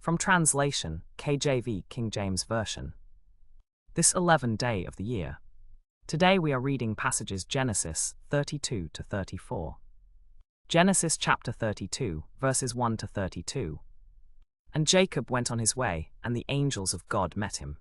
From translation, KJV, King James Version. This 11th day of the year. Today we are reading passages Genesis 32 to 34. Genesis chapter 32, verses 1 to 32. And Jacob went on his way, and the angels of God met him.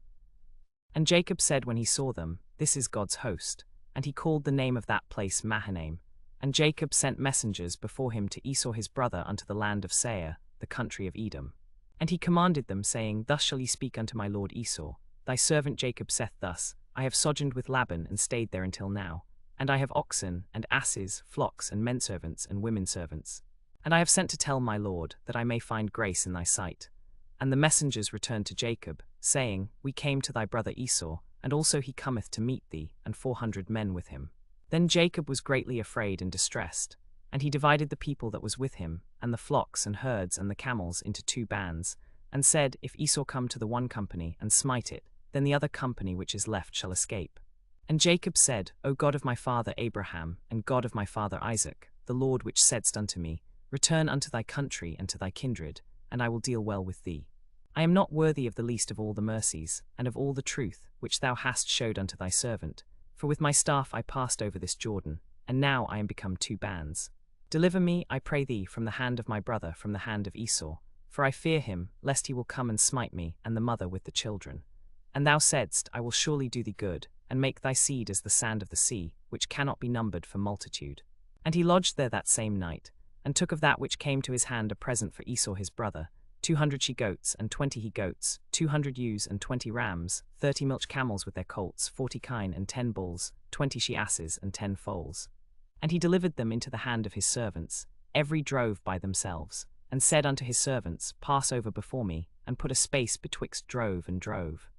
And Jacob said when he saw them, "This is God's host." And he called the name of that place Mahanaim. And Jacob sent messengers before him to Esau his brother unto the land of Seir, the country of Edom. And he commanded them, saying, Thus shall ye speak unto my lord Esau, Thy servant Jacob saith thus, I have sojourned with Laban, and stayed there until now. And I have oxen, and asses, flocks, and menservants, and women servants. And I have sent to tell my lord, that I may find grace in thy sight. And the messengers returned to Jacob, saying, We came to thy brother Esau, and also he cometh to meet thee, and 400 men with him. Then Jacob was greatly afraid and distressed. And he divided the people that was with him, and the flocks and herds and the camels into 2 bands, and said, If Esau come to the one company, and smite it, then the other company which is left shall escape. And Jacob said, O God of my father Abraham, and God of my father Isaac, the Lord which saidst unto me, Return unto thy country and to thy kindred, and I will deal well with thee. I am not worthy of the least of all the mercies, and of all the truth, which thou hast showed unto thy servant. For with my staff I passed over this Jordan, and now I am become 2 bands. Deliver me, I pray thee, from the hand of my brother, from the hand of Esau. For I fear him, lest he will come and smite me, and the mother with the children. And thou saidst, I will surely do thee good, and make thy seed as the sand of the sea, which cannot be numbered for multitude. And he lodged there that same night, and took of that which came to his hand a present for Esau his brother, 200 she-goats, and 20 he-goats, 200 ewes, and 20 rams, 30 milch camels with their colts, 40 kine, and 10 bulls, 20 she-asses, and 10 foals. And he delivered them into the hand of his servants, every drove by themselves, and said unto his servants, Pass over before me, and put a space betwixt drove and drove.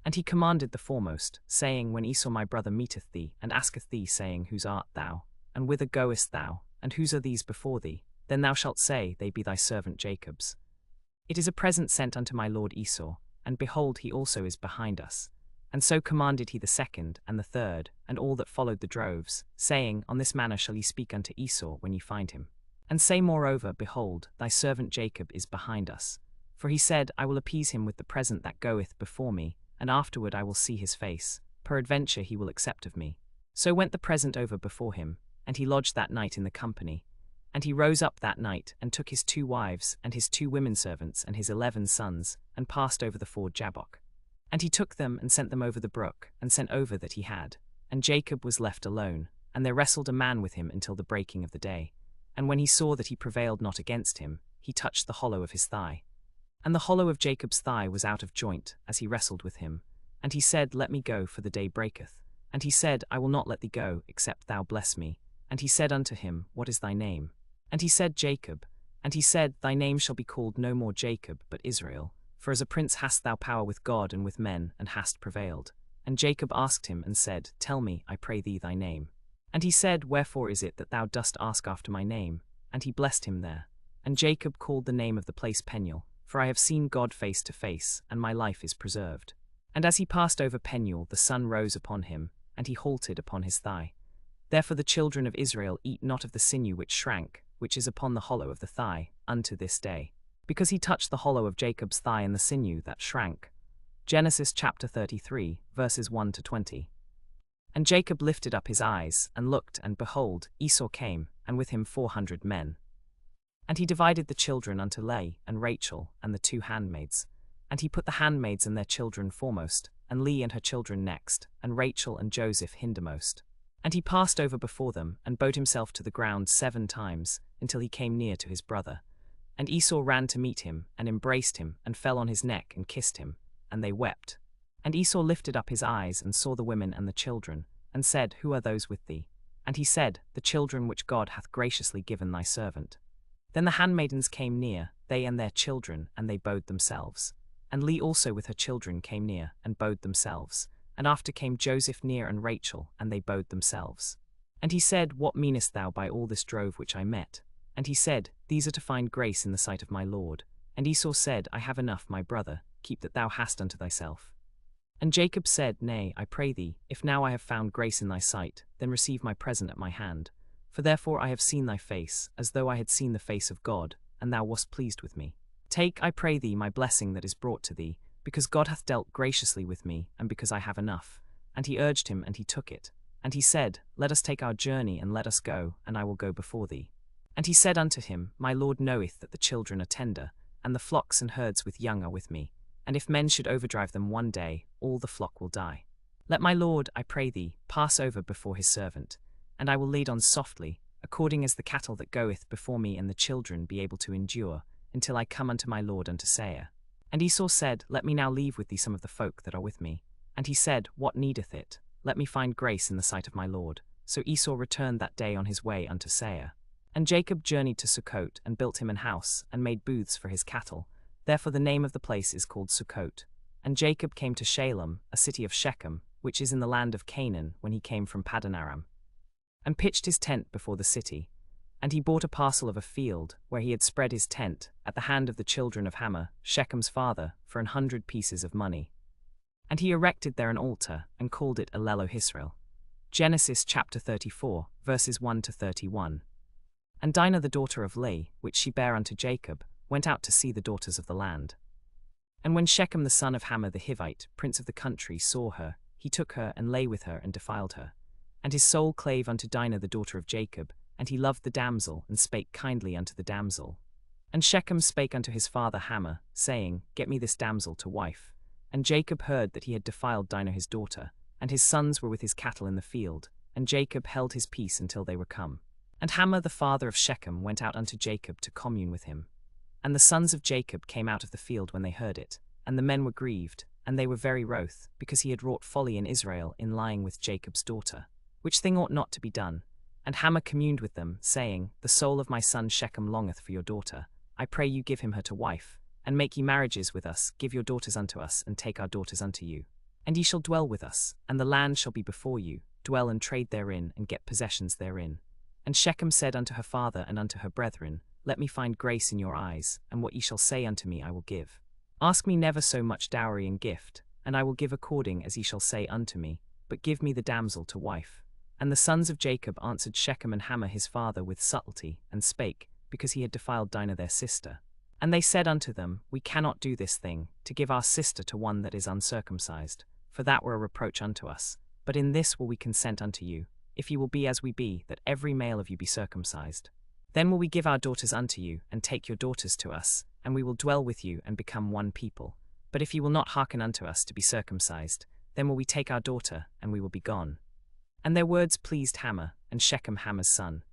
And he commanded the foremost, saying, When Esau my brother meeteth thee, and asketh thee, saying, Whose art thou? And whither goest thou? And whose are these before thee? Then thou shalt say, They be thy servant Jacob's. It is a present sent unto my lord Esau, and behold, he also is behind us. And so commanded he the second, and the third, and all that followed the droves, saying, On this manner shall ye speak unto Esau when ye find him. And say moreover, Behold, thy servant Jacob is behind us. For he said, I will appease him with the present that goeth before me, and afterward I will see his face, peradventure he will accept of me. So went the present over before him, and he lodged that night in the company. And he rose up that night, and took his 2 wives, and his 2 women servants, and his 11 sons, and passed over the ford Jabbok. And he took them, and sent them over the brook, and sent over that he had. And Jacob was left alone, and there wrestled a man with him until the breaking of the day. And when he saw that he prevailed not against him, he touched the hollow of his thigh. And the hollow of Jacob's thigh was out of joint, as he wrestled with him. And he said, Let me go, for the day breaketh. And he said, I will not let thee go, except thou bless me. And he said unto him, What is thy name? And he said, Jacob. And he said, Thy name shall be called no more Jacob, but Israel. For as a prince hast thou power with God and with men, and hast prevailed. And Jacob asked him, and said, Tell me, I pray thee, thy name. And he said, Wherefore is it that thou dost ask after my name? And he blessed him there. And Jacob called the name of the place Peniel, for I have seen God face to face, and my life is preserved. And as he passed over Peniel, the sun rose upon him, and he halted upon his thigh. Therefore the children of Israel eat not of the sinew which shrank, which is upon the hollow of the thigh, unto this day. Because he touched the hollow of Jacob's thigh and the sinew that shrank. Genesis chapter 33, verses 1 to 20. And Jacob lifted up his eyes, and looked, and behold, Esau came, and with him 400 men. And he divided the children unto Leah and Rachel, and the 2 handmaids. And he put the handmaids and their children foremost, and Leah and her children next, and Rachel and Joseph hindermost. And he passed over before them, and bowed himself to the ground 7 times, until he came near to his brother. And Esau ran to meet him, and embraced him, and fell on his neck, and kissed him. And they wept. And Esau lifted up his eyes, and saw the women and the children, and said, Who are those with thee? And he said, The children which God hath graciously given thy servant. Then the handmaidens came near, they and their children, and they bowed themselves. And Leah also with her children came near, and bowed themselves. And after came Joseph near and Rachel, and they bowed themselves. And he said, What meanest thou by all this drove which I met? And he said, These are to find grace in the sight of my lord. And Esau said, I have enough, my brother, keep that thou hast unto thyself. And Jacob said, Nay, I pray thee, if now I have found grace in thy sight, then receive my present at my hand. For therefore I have seen thy face, as though I had seen the face of God, and thou wast pleased with me. Take, I pray thee, my blessing that is brought to thee, because God hath dealt graciously with me, and because I have enough. And he urged him, and he took it. And he said, Let us take our journey, and let us go, and I will go before thee. And he said unto him, My Lord knoweth that the children are tender, and the flocks and herds with young are with me. And if men should overdrive them one day, all the flock will die. Let my Lord, I pray thee, pass over before his servant, and I will lead on softly, according as the cattle that goeth before me and the children be able to endure, until I come unto my Lord unto Seir. And Esau said, Let me now leave with thee some of the folk that are with me. And he said, What needeth it? Let me find grace in the sight of my Lord. So Esau returned that day on his way unto Seir. And Jacob journeyed to Sukkot, and built him an house, and made booths for his cattle. Therefore the name of the place is called Sukkot. And Jacob came to Shalem, a city of Shechem, which is in the land of Canaan, when he came from Paddan Aram, and pitched his tent before the city. And he bought a parcel of a field, where he had spread his tent, at the hand of the children of Hamor, Shechem's father, for 100 pieces of money. And he erected there an altar, and called it Elelo-Hisrael. Genesis chapter 34, verses 1 to 31. And Dinah the daughter of Leah, which she bare unto Jacob, went out to see the daughters of the land. And when Shechem the son of Hamor the Hivite, prince of the country, saw her, he took her, and lay with her, and defiled her. And his soul clave unto Dinah the daughter of Jacob, and he loved the damsel, and spake kindly unto the damsel. And Shechem spake unto his father Hamor, saying, Get me this damsel to wife. And Jacob heard that he had defiled Dinah his daughter, and his sons were with his cattle in the field, and Jacob held his peace until they were come. And Hamor the father of Shechem went out unto Jacob to commune with him. And the sons of Jacob came out of the field when they heard it, and the men were grieved, and they were very wroth, because he had wrought folly in Israel in lying with Jacob's daughter, which thing ought not to be done. And Hamor communed with them, saying, The soul of my son Shechem longeth for your daughter. I pray you give him her to wife, and make ye marriages with us, give your daughters unto us, and take our daughters unto you. And ye shall dwell with us, and the land shall be before you, dwell and trade therein, and get possessions therein. And Shechem said unto her father and unto her brethren, Let me find grace in your eyes, and what ye shall say unto me I will give. Ask me never so much dowry and gift, and I will give according as ye shall say unto me, but give me the damsel to wife. And the sons of Jacob answered Shechem and Hamor his father with subtlety, and spake, because he had defiled Dinah their sister. And they said unto them, We cannot do this thing, to give our sister to one that is uncircumcised, for that were a reproach unto us. But in this will we consent unto you, if ye will be as we be, that every male of you be circumcised. Then will we give our daughters unto you, and take your daughters to us, and we will dwell with you, and become one people. But if ye will not hearken unto us to be circumcised, then will we take our daughter, and we will be gone. And their words pleased Hamor, and Shechem Hamor's son.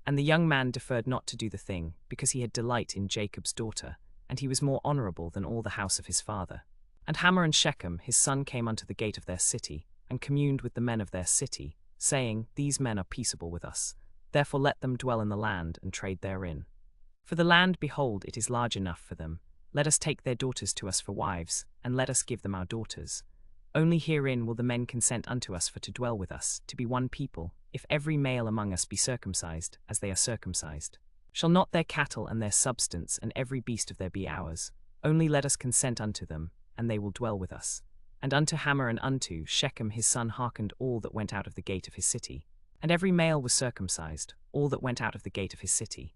And the young man deferred not to do the thing, because he had delight in Jacob's daughter, and he was more honorable than all the house of his father. And Hamor and Shechem his son came unto the gate of their city, and communed with the men of their city, saying, These men are peaceable with us. Therefore let them dwell in the land, and trade therein. For the land, behold, it is large enough for them. Let us take their daughters to us for wives, and let us give them our daughters. Only herein will the men consent unto us for to dwell with us, to be one people, if every male among us be circumcised, as they are circumcised. Shall not their cattle and their substance and every beast of their be ours? Only let us consent unto them, and they will dwell with us. And unto Hamor and unto Shechem his son hearkened all that went out of the gate of his city. And every male was circumcised, all that went out of the gate of his city.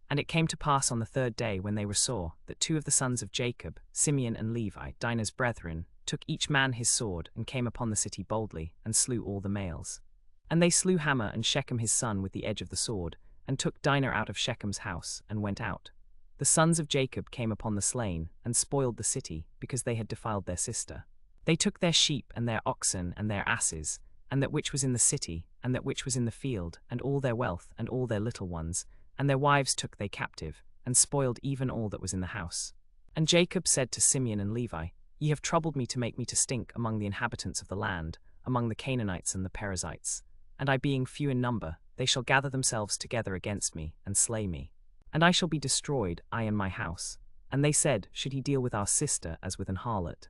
And it came to pass on the third day, when they were sore, that two of the sons of Jacob, Simeon and Levi, Dinah's brethren, took each man his sword, and came upon the city boldly, and slew all the males. And they slew Hamor and Shechem his son with the edge of the sword, and took Dinah out of Shechem's house, and went out. The sons of Jacob came upon the slain, and spoiled the city, because they had defiled their sister. They took their sheep, and their oxen, and their asses, and that which was in the city, and that which was in the field, and all their wealth, and all their little ones, and their wives took they captive, and spoiled even all that was in the house. And Jacob said to Simeon and Levi, Ye have troubled me to make me to stink among the inhabitants of the land, among the Canaanites and the Perizzites. And I being few in number, they shall gather themselves together against me, and slay me. And I shall be destroyed, I and my house. And they said, Should he deal with our sister as with an harlot?